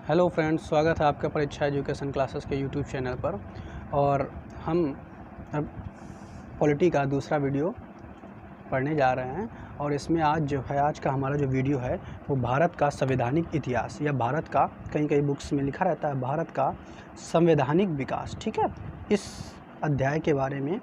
Hello friends, स्वागत है आपका परीक्षा एजुकेशन क्लासेस के यूट्यूब चैनल पर। और हम अब पॉलिटी का दूसरा वीडियो पढ़ने जा रहे हैं। और इसमें आज का हमारा जो वीडियो है वो भारत का संवैधानिक इतिहास या भारत का, कहीं बुक्स में लिखा रहता है भारत का संवैधानिक विकास। ठीक है, इस अध्याय के बारे में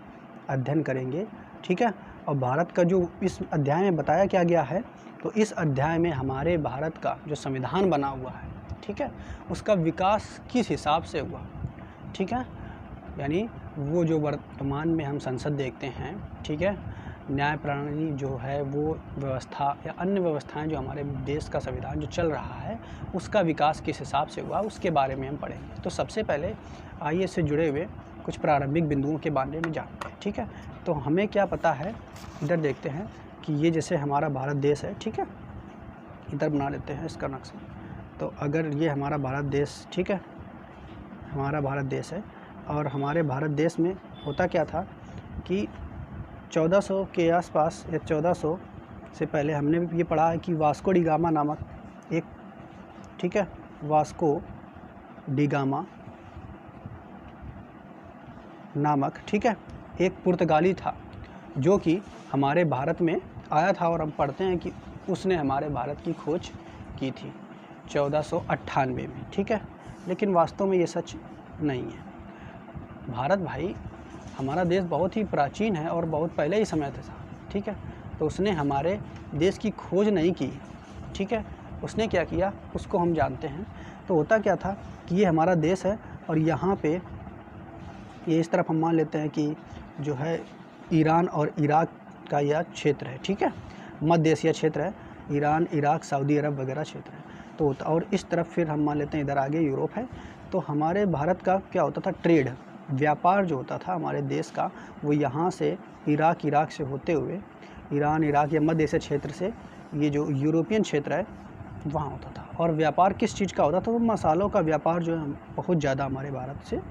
अध्ययन करेंगे। ठीक है, और भारत का जो इस अध्याय में बताया क्या गया है, तो इस अध्याय में हमारे भारत का जो संविधान बना हुआ है, ठीक है, उसका विकास किस हिसाब से हुआ। ठीक है, यानी वो जो वर्तमान में हम संसद देखते हैं, ठीक है, न्याय प्रणाली जो है वो व्यवस्था या अन्य व्यवस्थाएं जो हमारे देश का संविधान जो चल रहा है उसका विकास किस हिसाब से हुआ, उसके बारे में हम पढ़ेंगे। तो सबसे पहले आइए इससे जुड़े हुए कुछ प्रारंभिक बिंदुओं के बारे में जानते हैं। ठीक है, तो हमें क्या पता है, इधर देखते हैं कि ये जैसे हमारा भारत देश है, ठीक है, इधर बना लेते हैं इसका नक्शा। तो अगर ये हमारा भारत देश, ठीक है, हमारा भारत देश है, और हमारे भारत देश में होता क्या था कि 1400 के आसपास या 1400 से पहले हमने भी ये पढ़ा है कि वास्को डी गामा नामक एक, ठीक है, वास्को डी गामा नामक, ठीक है, एक पुर्तगाली था जो कि हमारे भारत में आया था। और हम पढ़ते हैं कि उसने हमारे भारत की खोज की थी 1498 में। ठीक है, लेकिन वास्तव में ये सच नहीं है। भारत भाई, हमारा देश बहुत ही प्राचीन है और बहुत पहले ही समय था। ठीक है, तो उसने हमारे देश की खोज नहीं की। ठीक है, उसने क्या किया उसको हम जानते हैं। तो होता क्या था कि ये हमारा देश है और यहाँ पे ये इस तरफ हम मान लेते हैं कि जो है ईरान और इराक का यह क्षेत्र है। ठीक है, मध्य एशिया क्षेत्र है, ईरान, इराक, सऊदी अरब वगैरह क्षेत्र है। तो और इस तरफ फिर हम मान लेते हैं इधर आगे यूरोप है। तो हमारे भारत का क्या होता था, ट्रेड, व्यापार जो होता था हमारे देश का, वो यहाँ से इराक से होते हुए ईरान, इराक या मध्य एशिया क्षेत्र से ये जो यूरोपियन क्षेत्र है वहाँ होता था। और व्यापार किस चीज़ का होता था, तो मसालों का व्यापार जो है बहुत ज़्यादा हमारे भारत से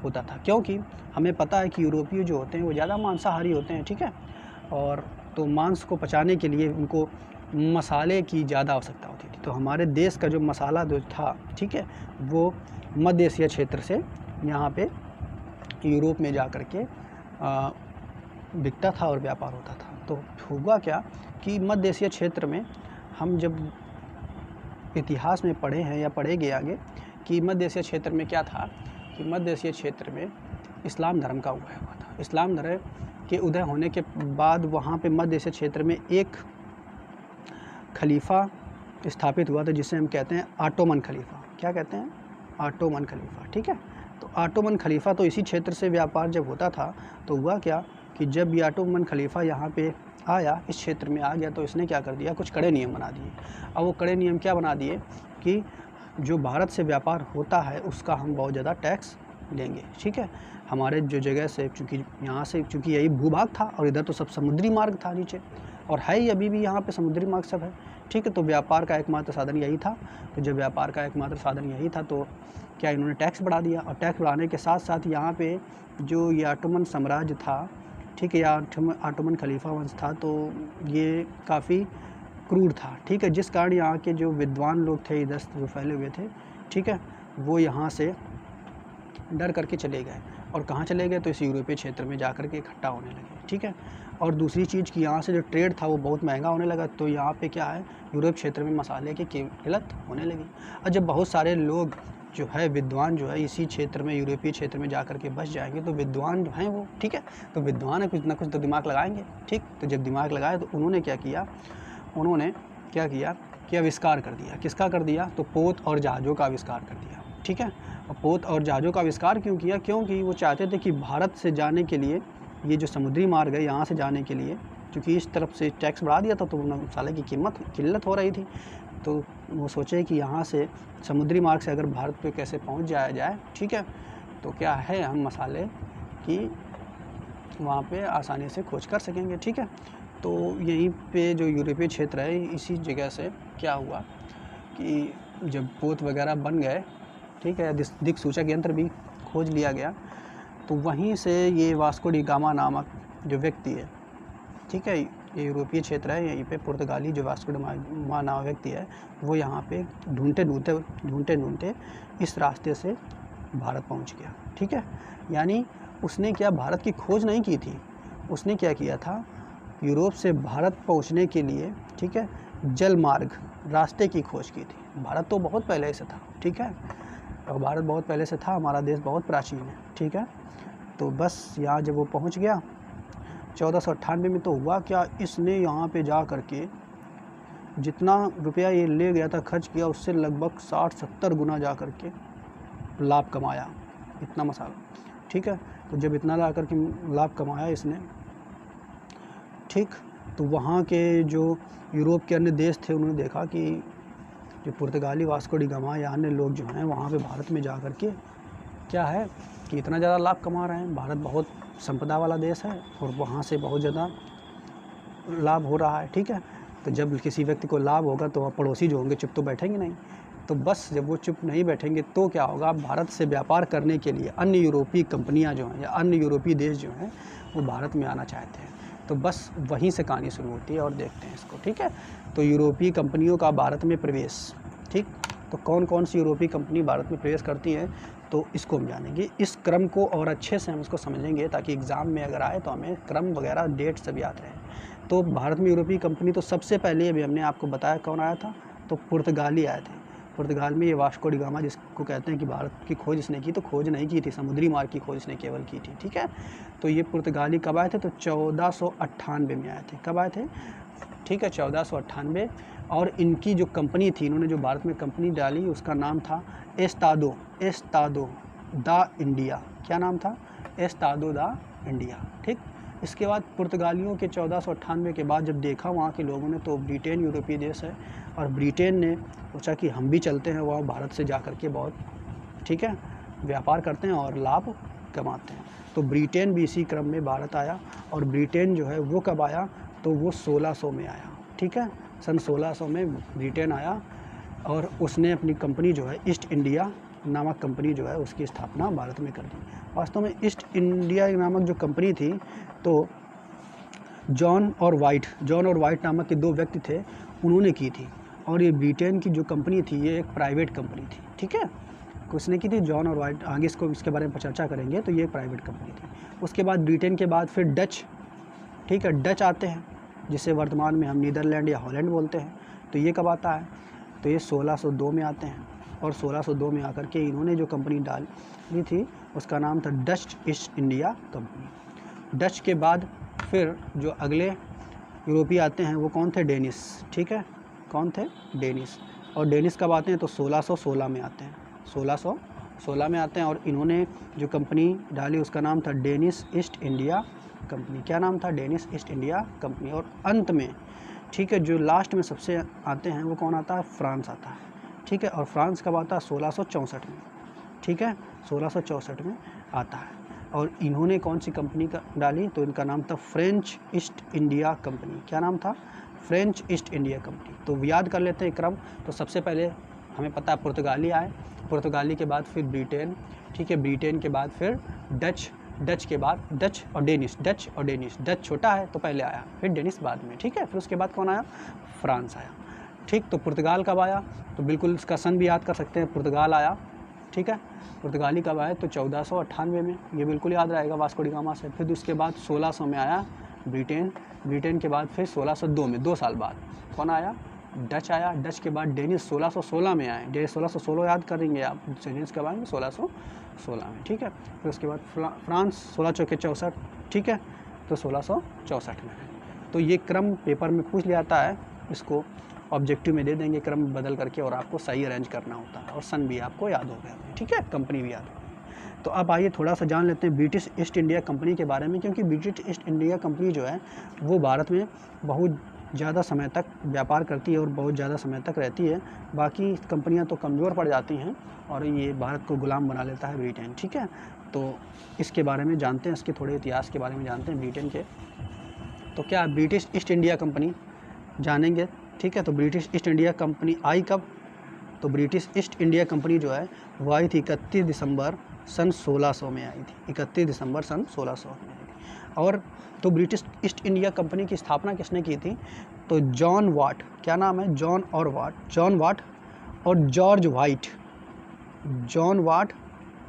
होता था, क्योंकि हमें पता है कि यूरोपीय जो होते हैं वो ज़्यादा मांसाहारी होते हैं। ठीक है, और तो मांस को पचाने के लिए उनको मसाले की ज़्यादा आवश्यकता होती थी। तो हमारे देश का जो मसाला जो था, ठीक है, वो मध्य एशिया क्षेत्र से यहाँ पे यूरोप में जा कर के बिकता था और व्यापार होता था। तो हुआ क्या कि मध्य एशिया क्षेत्र में हम जब इतिहास में पढ़े हैं या पढ़ेंगे आगे कि मध्य एशिया क्षेत्र में क्या था कि मध्य एशिया क्षेत्र में इस्लाम धर्म का उदय हुआ था। इस्लाम धर्म के उदय होने के बाद वहाँ पे मध्य एशिया क्षेत्र में एक खलीफा स्थापित हुआ था जिसे हम कहते हैं ऑटोमन खलीफा। क्या कहते हैं? ऑटोमन खलीफा। ठीक है, तो ऑटोमन खलीफा, तो इसी क्षेत्र से व्यापार जब होता था तो हुआ क्या कि जब ये ऑटोमन खलीफा यहाँ पे आया, इस क्षेत्र में आ गया, तो इसने क्या कर दिया, कुछ कड़े नियम बना दिए। अब वो कड़े नियम क्या बना दिए कि जो भारत से व्यापार होता है उसका हम बहुत ज़्यादा टैक्स लेंगे। ठीक है, हमारे जो जगह से, चूँकि यहाँ से, चूँकि यही भूभाग था और इधर तो सब समुद्री मार्ग था नीचे, और है ही अभी भी यहाँ पे समुद्री मार्ग सब है। ठीक है, तो व्यापार का एकमात्र साधन यही था। तो जब व्यापार का एकमात्र साधन यही था तो क्या इन्होंने टैक्स बढ़ा दिया, और टैक्स बढ़ाने के साथ साथ यहाँ पे जो ये ऑटोमन साम्राज्य था, ठीक है, या ऑटोमन खलीफा वंश था, तो ये काफ़ी क्रूर था। ठीक है, जिस कारण यहाँ के जो विद्वान लोग थे इधर जो फैले हुए थे, ठीक है, वो यहाँ से डर करके चले गए। और कहाँ चले गए, तो इस यूरोपीय क्षेत्र में जा कर के इकट्ठा होने लगे। ठीक है, और दूसरी चीज़ कि यहाँ से जो ट्रेड था वो बहुत महंगा होने लगा। तो यहाँ पे क्या है, यूरोप क्षेत्र में मसाले की किल्लत होने लगी। और जब बहुत सारे लोग जो है विद्वान जो है इसी क्षेत्र में, यूरोपीय क्षेत्र में जा कर के बस जाएंगे, तो विद्वान जो हैं वो, ठीक है, तो विद्वान है, कुछ ना कुछ तो दिमाग लगाएंगे। ठीक, तो जब दिमाग लगाए तो उन्होंने क्या किया कि आविष्कार कर दिया। किसका कर दिया, तो पोत और जहाज़ों का आविष्कार कर दिया। ठीक है, और पोत और जहाज़ों का आविष्कार क्यों किया, क्योंकि वो चाहते थे कि भारत से जाने के लिए, ये जो समुद्री मार्ग है यहाँ से जाने के लिए, क्योंकि इस तरफ से टैक्स बढ़ा दिया था तो मसाले की किल्लत हो रही थी, तो वो सोचे कि यहाँ से समुद्री मार्ग से अगर भारत पे कैसे पहुँच जाया जाए, ठीक है, तो क्या है, हम मसाले की वहाँ पे आसानी से खोज कर सकेंगे। ठीक है, तो यहीं पे जो यूरोपीय क्षेत्र है, इसी जगह से क्या हुआ कि जब पोत वगैरह बन गए, ठीक है, दिक्सूचक यंत्र भी खोज लिया गया, तो वहीं से ये वास्को डी गामा नामक जो व्यक्ति है, ठीक है, ये यूरोपीय क्षेत्र है। यहीं पे पुर्तगाली जो वास्को डी गामा नाम व्यक्ति है वो यहाँ पे ढूंढते ढूंढते इस रास्ते से भारत पहुँच गया। ठीक है, यानी उसने क्या भारत की खोज नहीं की थी, उसने क्या किया था, यूरोप से भारत पहुँचने के लिए, ठीक है, जल मार्ग रास्ते की खोज की थी। भारत तो बहुत पहले से था, ठीक है, और भारत बहुत पहले से था, हमारा देश बहुत प्राचीन है। ठीक है, तो बस यहाँ जब वो पहुँच गया 1498 में, तो हुआ क्या, इसने यहाँ पे जा करके जितना रुपया ये ले गया था, खर्च किया, उससे लगभग 60-70 गुना जा करके लाभ कमाया, इतना मसाला। ठीक है, तो जब इतना ला करके लाभ कमाया इसने, ठीक, तो वहाँ के जो यूरोप के अन्य देश थे उन्होंने देखा कि जो पुर्तगाली वास्को डी गामा या अन्य लोग जो हैं वहाँ पे भारत में जा कर के क्या है कि इतना ज़्यादा लाभ कमा रहे हैं, भारत बहुत संपदा वाला देश है और वहाँ से बहुत ज़्यादा लाभ हो रहा है। ठीक है, तो जब किसी व्यक्ति को लाभ होगा तो वह पड़ोसी जो होंगे चुप तो बैठेंगे नहीं, तो बस जब वो चुप नहीं बैठेंगे तो क्या होगा, भारत से व्यापार करने के लिए अन्य यूरोपीय कंपनियां जो हैं या अन्य यूरोपीय देश जो हैं वो भारत में आना चाहते हैं। तो बस वहीं से कहानी शुरू होती है और देखते हैं इसको। ठीक है, तो यूरोपीय कंपनियों का भारत में प्रवेश, ठीक, तो कौन कौन सी यूरोपीय कंपनी भारत में प्रवेश करती हैं तो इसको हम जानेंगे। इस क्रम को और अच्छे से हम इसको समझेंगे ताकि एग्ज़ाम में अगर आए तो हमें क्रम वगैरह डेट सब याद रहे। तो भारत में यूरोपीय कंपनी तो सबसे पहले अभी हमने आपको बताया कौन आया था, तो पुर्तगाली आए थे। पुर्तगाल में ये वास्को डी गामा जिसको कहते हैं कि भारत की खोज इसने की, तो खोज नहीं की थी, समुद्री मार्ग की खोज इसने केवल की थी। ठीक है, तो ये पुर्तगाली कब आए थे, तो 1498 में आए थे। कब आए थे, ठीक है, 1498। और इनकी जो कंपनी थी, इन्होंने जो भारत में कंपनी डाली उसका नाम था एस्तादो दा इंडिया। क्या नाम था, एस्तादो दा इंडिया। ठीक, इसके बाद पुर्तगालियों के 1498 के बाद जब देखा वहाँ के लोगों ने, तो ब्रिटेन यूरोपीय देश है और ब्रिटेन ने सोचा कि हम भी चलते हैं वहाँ भारत से जा कर के बहुत, ठीक है, व्यापार करते हैं और लाभ कमाते हैं। तो ब्रिटेन भी इसी क्रम में भारत आया और ब्रिटेन जो है वो कब आया, तो वो 1600 में आया। ठीक है, सन 1600 में ब्रिटेन आया और उसने अपनी कंपनी जो है ईस्ट इंडिया नामक कंपनी जो है उसकी स्थापना भारत में कर दी। वास्तव में ईस्ट इंडिया नामक जो कंपनी थी तो जॉन और वाइट नामक के दो व्यक्ति थे, उन्होंने की थी। और ये ब्रिटेन की जो कंपनी थी ये एक प्राइवेट कंपनी थी। ठीक है, किसने की थी, जॉन और वाइट, आगे इसके बारे में चर्चा करेंगे। तो ये एक प्राइवेट कंपनी थी। उसके बाद ब्रिटेन के बाद फिर डच, ठीक है, डच आते हैं जिसे वर्तमान में हम नीदरलैंड या हॉलैंड बोलते हैं। तो ये कब आता है, तो ये 1602 में आते हैं और 1602 में आकर के इन्होंने जो कंपनी डाली थी उसका नाम था Dutch east India company. Dutch के बाद फिर जो अगले यूरोपीय आते हैं वो कौन थे, डेनिस। ठीक है, कौन थे, डेनिस। और डेनिस कब आते हैं, तो 1616 में आते हैं, 1616 में आते हैं और इन्होंने जो कंपनी डाली उसका नाम था डेनिस ईस्ट इंडिया कंपनी। क्या नाम था, डेनिस ईस्ट इंडिया कंपनी। और अंत में, ठीक है, जो लास्ट में सबसे आते हैं वो कौन आता है, फ्रांस आता है। ठीक है, और फ्रांस कब आता है, 1664 में। ठीक है, 1664 में आता है। और इन्होंने कौन सी कंपनी का डाली, तो इनका नाम था फ्रेंच ईस्ट इंडिया कंपनी। क्या नाम था, फ्रेंच ईस्ट इंडिया कंपनी। तो याद कर लेते हैं क्रम। तो सबसे पहले हमें पता है पुर्तगाली आए, पुर्तगाली के बाद फिर ब्रिटेन, ठीक है, ब्रिटेन के बाद फिर डच के बाद डच और डेनिस। डच छोटा है तो पहले आया, फिर डेनिस बाद में। ठीक है, फिर उसके बाद कौन आया, फ्रांस आया। ठीक, तो पुर्तगाल कब आया, तो बिल्कुल इसका सन भी याद कर सकते हैं, पुर्तगाल आया। ठीक है, पुर्तगाली कब आया, तो 1498 में, ये बिल्कुल याद रहेगा वास्को डी गामा से। फिर उसके बाद 1600 में आया ब्रिटेन के बाद फिर 1602 में, 2 साल बाद कौन आया, डच आया। डच के बाद डेनिस 1616 में आए, 1616 याद करेंगे आप, डेनिस कब आएंगे, 1616 में। ठीक है, फिर उसके बाद फ्रांस 16 चौके 64। ठीक है, तो 1664 में है। तो ये क्रम पेपर में पूछ लिया जाता है, इसको ऑब्जेक्टिव में दे देंगे क्रम बदल करके और आपको सही अरेंज करना होता है और सन भी आपको याद हो गया। ठीक है, कंपनी भी याद हो गई। तो अब आइए थोड़ा सा जान लेते हैं ब्रिटिश ईस्ट इंडिया कंपनी के बारे में, क्योंकि ब्रिटिश ईस्ट इंडिया कंपनी जो है वो भारत में बहुत ज़्यादा समय तक व्यापार करती है और बहुत ज़्यादा समय तक रहती है। बाकी कंपनियां तो कमज़ोर पड़ जाती हैं और ये भारत को गुलाम बना लेता है ब्रिटेन। ठीक है, तो इसके बारे में जानते हैं, इसके थोड़े इतिहास के बारे में जानते हैं ब्रिटेन के। तो क्या ब्रिटिश ईस्ट इंडिया कंपनी जानेंगे। ठीक है, तो ब्रिटिश ईस्ट इंडिया कंपनी आई कब, तो ब्रिटिश ईस्ट इंडिया कंपनी जो है वो आई थी 31 दिसंबर सन 1600 में आई थी। 31 दिसंबर सन 1600 में आई थी। और तो ब्रिटिश ईस्ट इंडिया कंपनी की स्थापना किसने की थी? तो जॉन वाट, क्या नाम है? जॉन वाट और जॉर्ज वाइट। जॉन वाट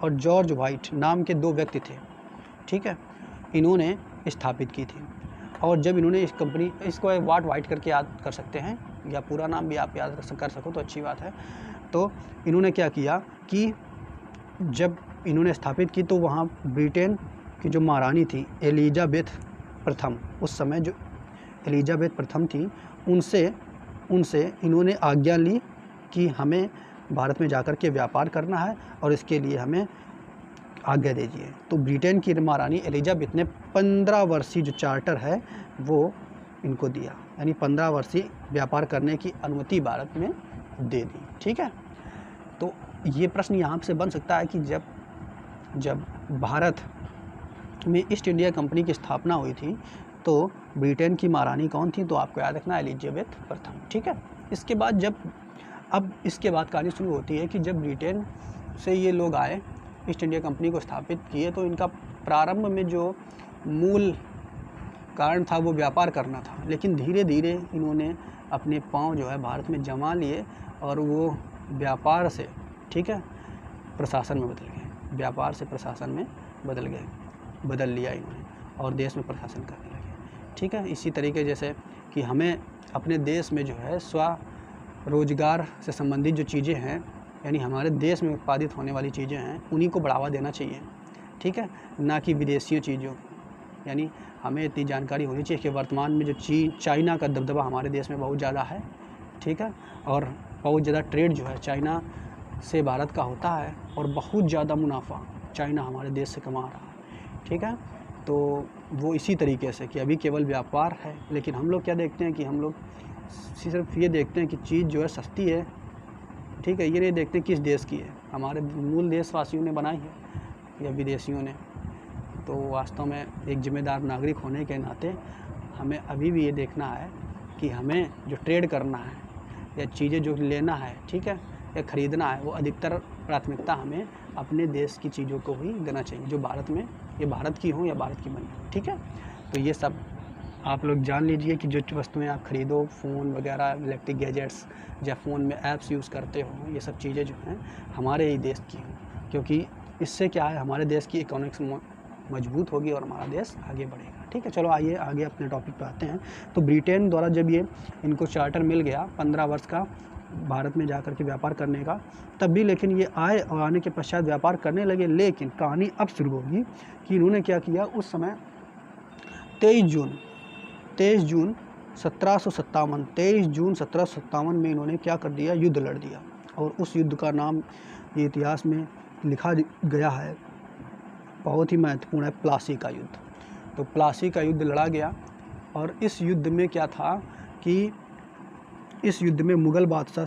और जॉर्ज वाइट नाम के 2 व्यक्ति थे, ठीक है, इन्होंने स्थापित की थी। और जब इन्होंने इस कंपनी, इसको वाट वाइट करके याद कर सकते हैं, या पूरा नाम भी आप याद कर सको तो अच्छी बात है। तो इन्होंने क्या किया कि जब इन्होंने स्थापित की तो वहाँ ब्रिटेन की जो महारानी थी एलिजाबेथ प्रथम, उस समय जो एलिजाबेथ प्रथम थी, उनसे इन्होंने आज्ञा ली कि हमें भारत में जाकर के व्यापार करना है और इसके लिए हमें आज्ञा दीजिए। तो ब्रिटेन की महारानी एलिजाबेथ ने 15 वर्षीय जो चार्टर है वो इनको दिया, यानी 15 वर्षीय व्यापार करने की अनुमति भारत में दे दी, ठीक है। तो ये प्रश्न यहाँ से बन सकता है कि जब भारत में ईस्ट इंडिया कंपनी की स्थापना हुई थी तो ब्रिटेन की महारानी कौन थी? तो आपको याद रखना एलिजाबेथ प्रथम, ठीक है। इसके बाद इसके बाद कहानी शुरू होती है कि जब ब्रिटेन से ये लोग आए, ईस्ट इंडिया कंपनी को स्थापित किए, तो इनका प्रारंभ में जो मूल कारण था वो व्यापार करना था, लेकिन धीरे धीरे इन्होंने अपने पांव जो है भारत में जमा लिए और वो व्यापार से, ठीक है, प्रशासन में बदल गए, व्यापार से प्रशासन में बदल लिया इन्होंने और देश में प्रशासन करने लगे, ठीक है। इसी तरीके जैसे कि हमें अपने देश में जो है स्वरोजगार से संबंधित जो चीज़ें हैं, यानी हमारे देश में उत्पादित होने वाली चीज़ें हैं, उन्हीं को बढ़ावा देना चाहिए, ठीक है, ना कि विदेशी चीज़ों। यानी हमें इतनी जानकारी होनी चाहिए कि वर्तमान में जो चाइना का दबदबा हमारे देश में बहुत ज़्यादा है, ठीक है, और बहुत ज़्यादा ट्रेड जो है चाइना से भारत का होता है और बहुत ज़्यादा मुनाफा चाइना हमारे देश से कमा रहा है, ठीक है। तो वो इसी तरीके से कि अभी केवल व्यापार है, लेकिन हम लोग क्या देखते हैं कि हम लोग सिर्फ ये देखते हैं कि चीज़ जो है सस्ती है, ठीक है, ये नहीं देखते किस देश की है, हमारे मूल देशवासियों ने बनाई है या विदेशियों ने। तो वास्तव में एक जिम्मेदार नागरिक होने के नाते हमें अभी भी ये देखना है कि हमें जो ट्रेड करना है या चीज़ें जो लेना है, ठीक है, या ख़रीदना है, वो अधिकतर प्राथमिकता हमें अपने देश की चीज़ों को ही देना चाहिए, जो भारत में, ये भारत की हो या भारत की बनी हो, ठीक है। तो ये सब आप लोग जान लीजिए कि जो वस्तुएं आप ख़रीदो, फ़ोन वगैरह, इलेक्ट्रिक गैजेट्स या फ़ोन में ऐप्स यूज़ करते हो, ये सब चीज़ें जो हैं हमारे ही देश की हों, क्योंकि इससे क्या है, हमारे देश की इकोनॉमिक्स मजबूत होगी और हमारा देश आगे बढ़ेगा, ठीक है। चलो आइए आगे अपने टॉपिक पे आते हैं। तो ब्रिटेन द्वारा जब ये इनको चार्टर मिल गया 15 वर्ष का भारत में जाकर के व्यापार करने का, तब भी लेकिन ये आए और आने के पश्चात व्यापार करने लगे, लेकिन कहानी अब शुरू होगी कि इन्होंने क्या किया। उस समय 23 जून 1757 में इन्होंने क्या कर दिया, युद्ध लड़ दिया, और उस युद्ध का नाम ये इतिहास में लिखा गया है, बहुत ही महत्वपूर्ण है, प्लासी का युद्ध। तो प्लासी का युद्ध लड़ा गया, और इस युद्ध में क्या था कि इस युद्ध में मुग़ल बादशाह,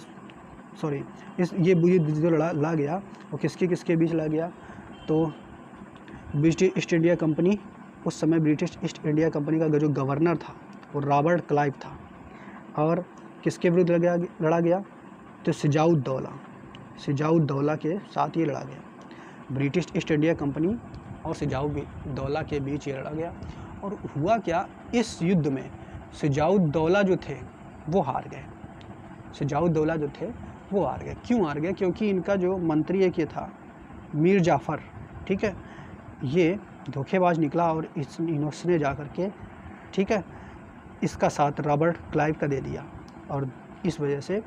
ये युद्ध जो लड़ा गया वो किसके बीच लड़ा गया? तो ब्रिटिश ईस्ट इंडिया कंपनी, उस समय ब्रिटिश ईस्ट इंडिया कंपनी का जो गवर्नर था वो रॉबर्ट क्लाइव था, और किसके विरुद्ध लड़ा गया? तो सिजाउद्दौला के साथ ये लड़ा गया। ब्रिटिश ईस्ट इंडिया कंपनी और सिजाउद्दौला के बीच ये लड़ा गया। और हुआ क्या, इस युद्ध में सिजाउद्दौला जो थे वो हार गए। क्यों हार गए? क्योंकि इनका जो मंत्री एक ये था मीर जाफ़र, ठीक है, ये धोखेबाज निकला और इसने जा कर के, ठीक है, इसका साथ रॉबर्ट क्लाइव का दे दिया, और इस वजह से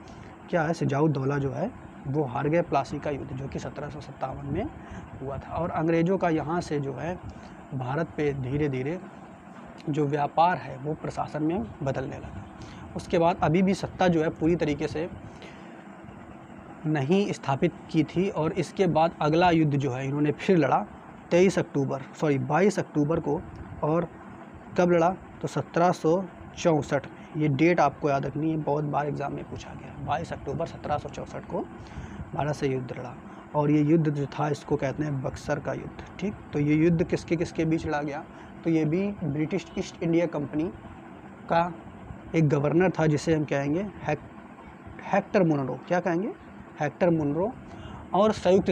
क्या है, सिजाउद्दौला जो है वो हार गए प्लासी का युद्ध, जो कि 1757 में हुआ था। और अंग्रेज़ों का यहाँ से जो है भारत पे धीरे धीरे जो व्यापार है वो प्रशासन में बदलने लगा। उसके बाद अभी भी सत्ता जो है पूरी तरीके से नहीं स्थापित की थी, और इसके बाद अगला युद्ध जो है इन्होंने फिर लड़ा 22 अक्टूबर को। और कब लड़ा? तो 1764 में। ये डेट आपको याद रखनी है, बहुत बार एग्ज़ाम में पूछा गया। 22 अक्टूबर 1764 को भारत से युद्ध लड़ा, और ये युद्ध जो था इसको कहते हैं बक्सर का युद्ध, ठीक। तो ये युद्ध किसके बीच लड़ा गया? तो ये भी ब्रिटिश ईस्ट इंडिया कंपनी का एक गवर्नर था, जिसे हम कहेंगे हेक्टर मुनरो। क्या कहेंगे? Hector Munro. और संयुक्त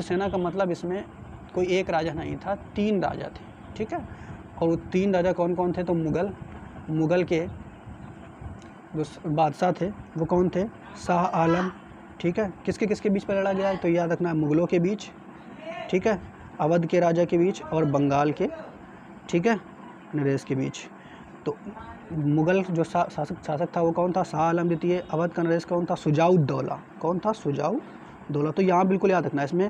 सेना का मतलब इसमें कोई एक राजा नहीं था, 3 राजा थे, ठीक है। और वो 3 राजा कौन कौन थे? तो मुग़ल के जो बादशाह थे वो कौन थे? शाह आलम, ठीक है। किसके किसके बीच पर लड़ा गया है? तो याद रखना है, मुग़लों के बीच, ठीक है, अवध के राजा के बीच और बंगाल के, ठीक है, नरेश के बीच। तो मुग़ल जो शासक था वो कौन था? शाह आलम द्वितीय। अवध का नरेश कौन था? शुजाउद्दौला। कौन था? शुजाउद्दौला। तो यहाँ बिल्कुल याद रखना है, इसमें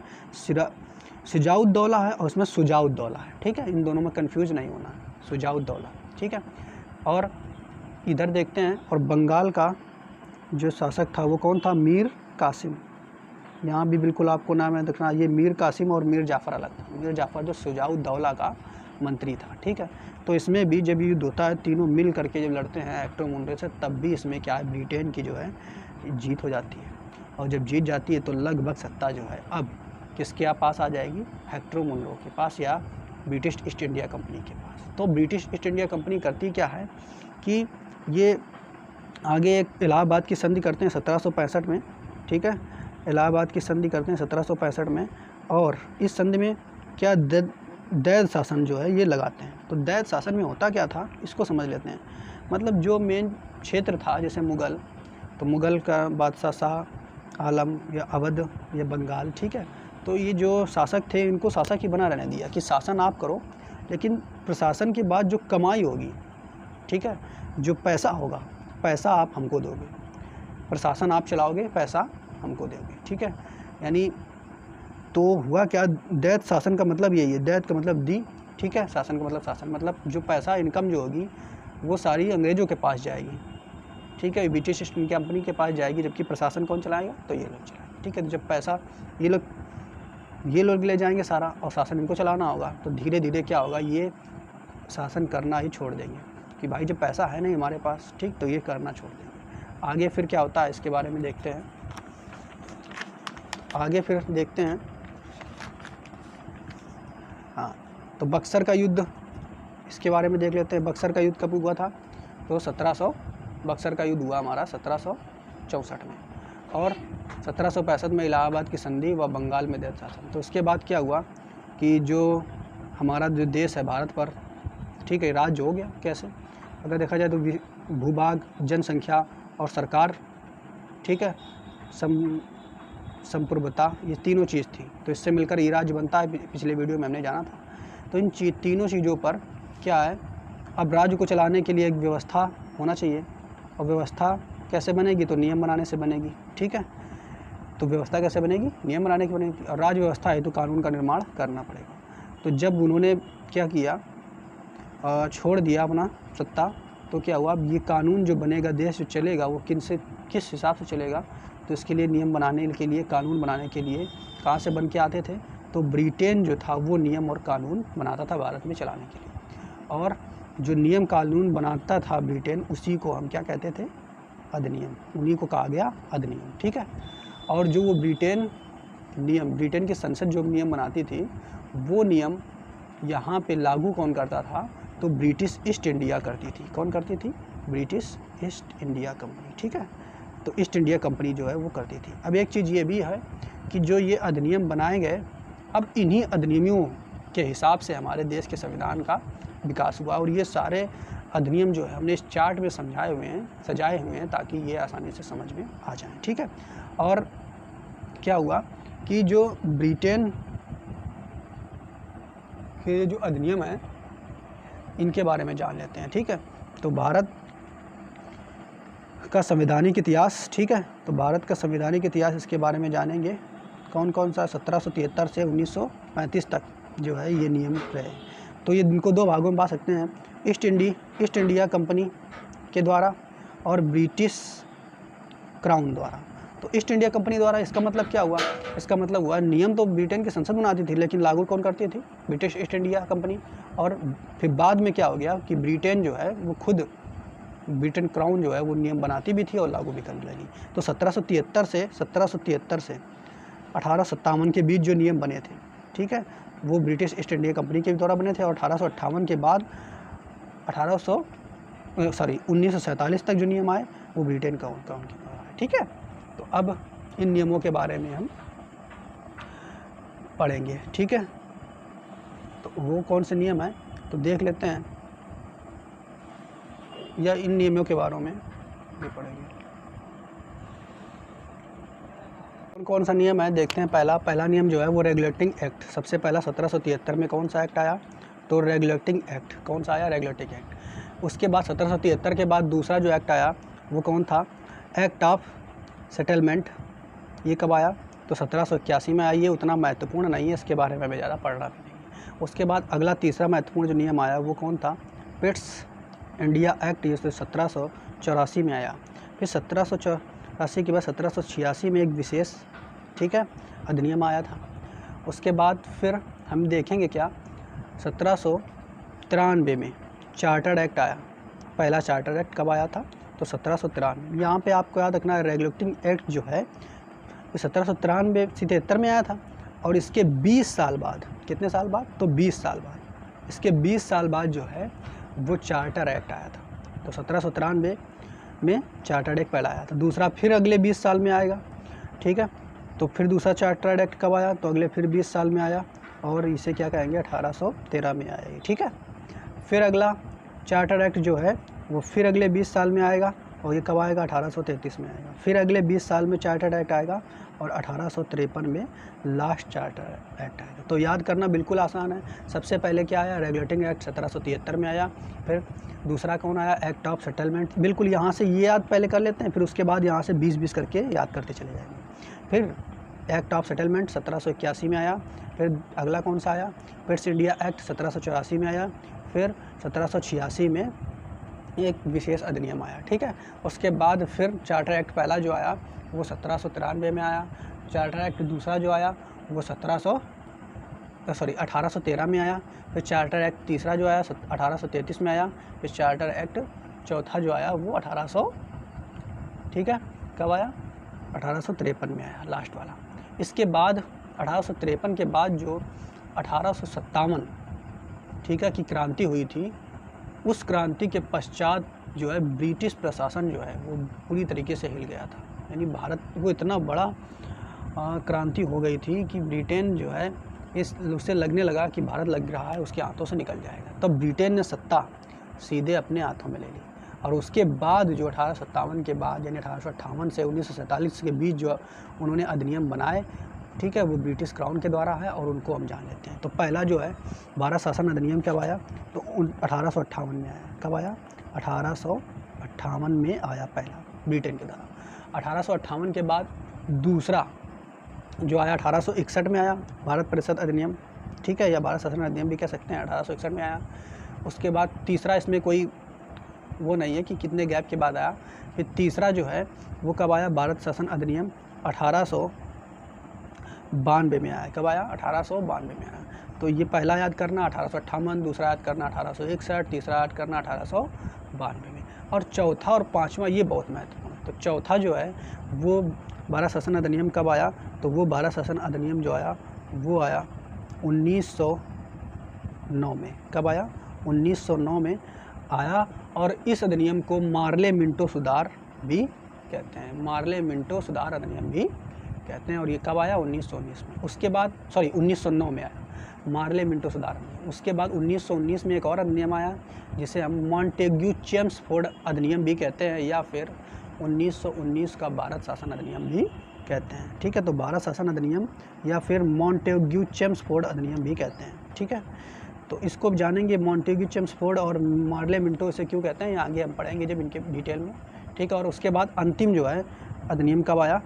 शुजाउद्दौला है और इसमें शुजाउद्दौला है, ठीक है, इन दोनों में कंफ्यूज नहीं होना है, शुजाउद्दौला, ठीक है। और इधर देखते हैं, और बंगाल का जो शासक था वो कौन था? मीर कासिम। यहाँ भी बिल्कुल आपको नाम है देखना, ये मीर कासिम और मीर जाफ़र अलग था। मीर जाफ़र जो शुजाउद्दौला का मंत्री था, ठीक है। तो इसमें भी जब युद्ध होता है, तीनों मिल करके जब लड़ते हैं हेक्टर मुंडे से, तब भी इसमें क्या है? ब्रिटेन की जो है जीत हो जाती है। और जब जीत जाती है तो लगभग सत्ता जो है अब किसके पास आ जाएगी? हेक्टर मुंडो के पास या ब्रिटिश ईस्ट इंडिया कंपनी के पास। तो ब्रिटिश ईस्ट इंडिया कंपनी करती क्या है कि ये आगे एक इलाहाबाद की संधि करते हैं 1765 में, ठीक है, इलाहाबाद की संधि करते हैं 1765 में। और इस संधि में क्या दैद शासन जो है ये लगाते हैं। तो दैद शासन में होता क्या था, इसको समझ लेते हैं। मतलब जो मेन क्षेत्र था, जैसे मुग़ल, तो मुग़ल का बादशाह शाह आलम या अवध या बंगाल, ठीक है। तो ये जो शासक थे इनको शासक ही बना रहने दिया कि शासन आप करो, लेकिन प्रशासन के बाद जो कमाई होगी, ठीक है, जो पैसा होगा, पैसा आप हमको दोगे, प्रशासन आप चलाओगे, पैसा हमको दोगे, ठीक है। यानी तो हुआ क्या? दैत शासन का मतलब यही है, दैत का मतलब दी, ठीक है, शासन का मतलब शासन, मतलब जो पैसा इनकम जो होगी वो सारी अंग्रेज़ों के पास जाएगी, ठीक है, ब्रिटिश ईस्ट इंडिया कंपनी के पास जाएगी, जबकि प्रशासन कौन चलाएगा? तो ये लोग चलाएंगे, ठीक है। तो जब पैसा ये लोग ले जाएंगे सारा और शासन इनको चलाना होगा, तो धीरे धीरे क्या होगा? ये शासन करना ही छोड़ देंगे कि भाई जब पैसा है नहीं हमारे पास, ठीक, तो ये करना छोड़ देंगे। आगे फिर क्या होता है इसके बारे में देखते हैं। आगे फिर देखते हैं, हाँ, तो बक्सर का युद्ध, इसके बारे में देख लेते हैं। बक्सर का युद्ध कब हुआ था? तो 1700 बक्सर का युद्ध हुआ हमारा 1764 में, और 1765 में इलाहाबाद की संधि व बंगाल में दैत शासन। तो इसके बाद क्या हुआ कि जो हमारा जो देश है भारत पर, ठीक है, राज्य हो गया। कैसे? अगर देखा जाए तो भूभाग, जनसंख्या और सरकार, ठीक है, संप्रभुता, ये तीनों चीज़ थी। तो इससे मिलकर ये राज्य बनता है, पिछले वीडियो में हमने जाना था। तो इन तीनों चीज़ों पर क्या है, अब राज्य को चलाने के लिए एक व्यवस्था होना चाहिए, और व्यवस्था कैसे बनेगी? तो नियम बनाने से बनेगी, ठीक है। तो व्यवस्था कैसे बनेगी? नियम बनाने की बनेगी। और राज्य व्यवस्था है तो कानून का निर्माण करना पड़ेगा। तो जब उन्होंने क्या किया, छोड़ दिया अपना सत्ता, तो क्या हुआ? ये कानून जो बनेगा, देश जो चलेगा, वो किस हिसाब से चलेगा? तो इसके लिए नियम बनाने के लिए, कानून बनाने के लिए कहाँ से बन के आते थे? तो ब्रिटेन जो था वो नियम और कानून बनाता था भारत में चलाने के लिए। और जो नियम कानून बनाता था ब्रिटेन, उसी को हम क्या कहते थे? अधिनियम। उन्हीं को कहा गया अधिनियम, ठीक है। और जो वो ब्रिटेन की संसद जो नियम बनाती थी, वो नियम यहाँ पे लागू कौन करता था? तो ब्रिटिश ईस्ट इंडिया करती थी। कौन करती थी? ब्रिटिश ईस्ट इंडिया कंपनी, ठीक है। तो ईस्ट इंडिया कंपनी जो है वो करती थी। अब एक चीज़ ये भी है कि जो ये अधिनियम बनाए गए, अब इन्हीं अधिनियमों के हिसाब से हमारे देश के संविधान का विकास हुआ। और ये सारे अधिनियम जो है हमने इस चार्ट में सजाए हुए हैं ताकि ये आसानी से समझ में आ जाए, ठीक है। और क्या हुआ कि जो ब्रिटेन के जो अधिनियम हैं इनके बारे में जान लेते हैं, ठीक है। तो भारत का संवैधानिक इतिहास, ठीक है। तो भारत का संवैधानिक इतिहास, इसके बारे में जानेंगे। कौन कौन सा? 1773 से 1935 तक जो है ये नियम रहे। तो ये इनको दो भागों में बांट सकते हैं, ईस्ट इंडिया कंपनी के द्वारा और ब्रिटिश क्राउन द्वारा। तो ईस्ट इंडिया कंपनी द्वारा इसका मतलब क्या हुआ? इसका मतलब हुआ नियम तो ब्रिटेन की संसद बनाती थी, लेकिन लागू कौन करती थी? British east India company. और फिर बाद में क्या हो गया कि ब्रिटेन जो है वो खुद, ब्रिटेन क्राउन जो है वो नियम बनाती भी थी और लागू भी करने लगी। तो 1773 से 1857 के बीच जो नियम बने थे, ठीक है, वो ब्रिटिश ईस्ट इंडिया कंपनी के द्वारा बने थे। और 1858 के बाद 1947 तक जो नियम आए वो ब्रिटेन क्राउन के द्वारा आए, ठीक है। तो अब इन नियमों के बारे में हम पढ़ेंगे, ठीक है। तो वो कौन से नियम है? तो देख लेते हैं या इन नियमों के बारे में भी पढ़ेंगे। कौन सा नियम है देखते हैं। पहला नियम जो है वो रेगुलेटिंग एक्ट। सबसे पहला 1773 में कौन सा एक्ट आया, तो रेगुलेटिंग एक्ट। कौन सा आया, रेगुलेटिंग एक्ट। उसके बाद 1773 के बाद दूसरा जो एक्ट आया वो कौन था, एक्ट ऑफ सेटलमेंट। ये कब आया, तो 1781 में आई। ये उतना महत्वपूर्ण नहीं है, इसके बारे में हमें ज़्यादा पढ़ना भी नहीं है। उसके बाद अगला तीसरा महत्वपूर्ण जो नियम आया वो कौन था, पिट्स इंडिया एक्ट। ये 1784 में आया। फिर 1784 के बाद 1786 में एक विशेष, ठीक है, अधिनियम आया था। उसके बाद फिर हम देखेंगे क्या, 1793 में चार्टर्ड एक्ट आया। पहला चार्टर्ड एक्ट कब आया था, तो 1793। यहाँ पे आपको याद रखना है रेगुलेटिंग एक्ट जो है 1773 में आया था, और इसके 20 साल बाद, कितने साल बाद, तो 20 साल बाद, इसके 20 साल बाद जो है वो चार्टर एक्ट आया था। तो 1793 में चार्टर्ड एक्ट पहला आया था। दूसरा फिर अगले 20 साल में आएगा, ठीक है। तो फिर दूसरा चार्टर्ड एक्ट कब आया, तो अगले फिर 20 साल में आया, और इसे क्या कहेंगे, 1813 में आएगी, ठीक है। फिर अगला चार्टर्ड एक्ट जो है वो फिर अगले 20 साल में आएगा, और ये कब आएगा, 1833 में आएगा। फिर अगले 20 साल में चार्टर्ड एक्ट आएगा, और 1853 में लास्ट चार्टर्ड एक्ट आएगा। तो याद करना बिल्कुल आसान है। सबसे पहले क्या आया, रेगुलेटिंग एक्ट 1773 में आया। फिर दूसरा कौन आया, एक्ट ऑफ सेटलमेंट। बिल्कुल यहाँ से ये याद पहले कर लेते हैं, फिर उसके बाद यहाँ से 20-20 करके याद करते चले जाएंगे। फिर एक्ट ऑफ सेटलमेंट 1781 में आया। फिर अगला कौन सा आया, पिट्स इंडिया एक्ट 1784 में आया। फिर 1786 में एक विशेष अधिनियम आया, ठीक है। उसके बाद फिर चार्टर एक्ट पहला जो आया वो 1793 में आया। चार्टर एक्ट दूसरा जो आया वो 1813 में आया। फिर चार्टर एक्ट तीसरा जो आया 1833 में आया। फिर चार्टर एक्ट चौथा जो आया वो 1800, ठीक है, कब आया, 1853 में आया, लास्ट वाला। इसके बाद 1853 के बाद जो 1857, ठीक है, की क्रांति हुई थी, उस क्रांति के पश्चात जो है ब्रिटिश प्रशासन जो है वो पूरी तरीके से हिल गया था। यानी भारत वो इतना बड़ा क्रांति हो गई थी कि ब्रिटेन जो है उससे लगने लगा कि भारत लग रहा है उसके हाथों से निकल जाएगा। तब ब्रिटेन ने सत्ता सीधे अपने हाथों में ले ली, और उसके बाद जो 1857 के बाद यानी 1858 से 1947 के बीच जो उन्होंने अधिनियम बनाए, ठीक है, वो ब्रिटिश क्राउन के द्वारा है, और उनको हम जान लेते हैं। तो पहला जो है भारत शासन अधिनियम कब आया, तो 1858 में आया। कब आया, 1858 में आया पहला, ब्रिटेन के द्वारा। 1858 के बाद दूसरा जो आया 1861 में आया, भारत परिषद अधिनियम, ठीक है, या भारत शासन अधिनियम भी कह सकते हैं, 1861 में आया। उसके बाद तीसरा, इसमें कोई वो नहीं है कि कितने गैप के बाद आया। फिर तीसरा जो है वो कब आया, भारत शासन अधिनियम 1892 में आया। कब आया, 1892 में आया। तो ये पहला याद करना 1858, दूसरा याद करना 1861, तीसरा याद करना 1892 में, और चौथा और पाँचवा ये बहुत महत्वपूर्ण है। तो चौथा जो है वो भारत शासन अधिनियम कब आया, तो वो भारत शासन अधिनियम जो आया वो आया 1909 में। कब आया, 1909 में आया। और इस अधिनियम को मार्ले मिंटो सुधार भी कहते हैं, मार्ले मिंटो सुधार अधिनियम भी कहते हैं। और ये कब आया, 1919 में। उसके बाद 1909 में आया मार्ले मिंटो सुधार अधिनियम। उसके बाद 1919 में एक और अधिनियम आया जिसे हम मॉन्टेग्यू चेम्सफोर्ड अधिनियम भी कहते हैं, या फिर 1919 का भारत शासन अधिनियम भी कहते हैं, ठीक है। तो भारत शासन अधिनियम या फिर मॉन्टेग्यू चेम्सफोर्ड अधिनियम भी कहते हैं, ठीक है। तो इसको जानेंगे, मॉन्टेग्यू चेम्सफोर्ड और मार्ले मिंटो इसे क्यों कहते हैं, ये आगे हम पढ़ेंगे जब इनके डिटेल में, ठीक है। और उसके बाद अंतिम जो है अधिनियम कब आया,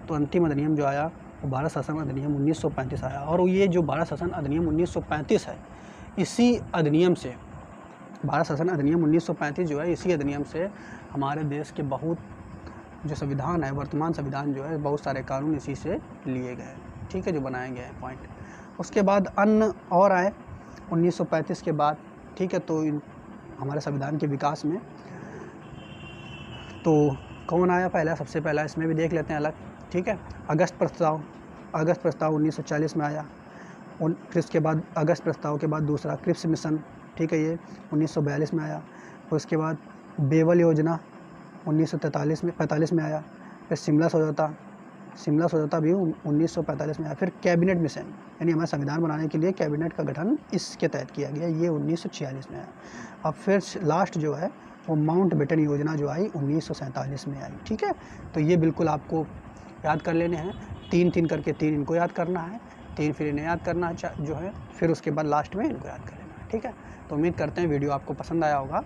तो अंतिम अधिनियम जो आया वो भारत शासन अधिनियम 1935 आया। और ये जो भारत शासन अधिनियम 1935 है, इसी अधिनियम से, भारत शासन अधिनियम 1935 जो है, इसी अधिनियम से हमारे देश के बहुत जो संविधान है, वर्तमान संविधान जो है, बहुत सारे कानून इसी से लिए गए हैं, ठीक है, जो बनाए गए हैं पॉइंट। उसके बाद अन्य और आए 1935 के बाद, ठीक है। तो हमारे संविधान के विकास में तो कौन आया पहला, सबसे पहला इसमें भी देख लेते हैं अलग, ठीक है। अगस्त प्रस्ताव 1940 में आया। फिर उसके बाद अगस्त प्रस्ताव के बाद दूसरा क्रिप्स मिशन, ठीक है, ये 1942 में आया। फिर उसके बाद बेवल योजना 1945 में आया। फिर शिमला समझौता शिमला समझौता भी 1945 में आया। फिर कैबिनेट मिशन, यानी हमारा संविधान बनाने के लिए कैबिनेट का गठन इसके तहत किया गया, ये 1946 में आया। अब फिर लास्ट जो है वो माउंट बेटन योजना जो आई 1947 में आई। ठीक है, तो ये बिल्कुल आपको याद कर लेने हैं, 3 करके 3 इनको याद करना है, 3 फिर इन्हें याद करना जो है, फिर उसके बाद लास्ट में इनको याद कर लेना है। ठीक है, तो उम्मीद करते हैं वीडियो आपको पसंद आया होगा,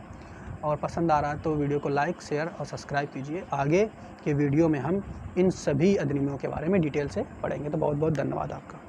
और पसंद आ रहा है तो वीडियो को लाइक, शेयर और सब्सक्राइब कीजिए। आगे के वीडियो में हम इन सभी अधिनियमों के बारे में डिटेल से पढ़ेंगे। तो बहुत बहुत धन्यवाद आपका।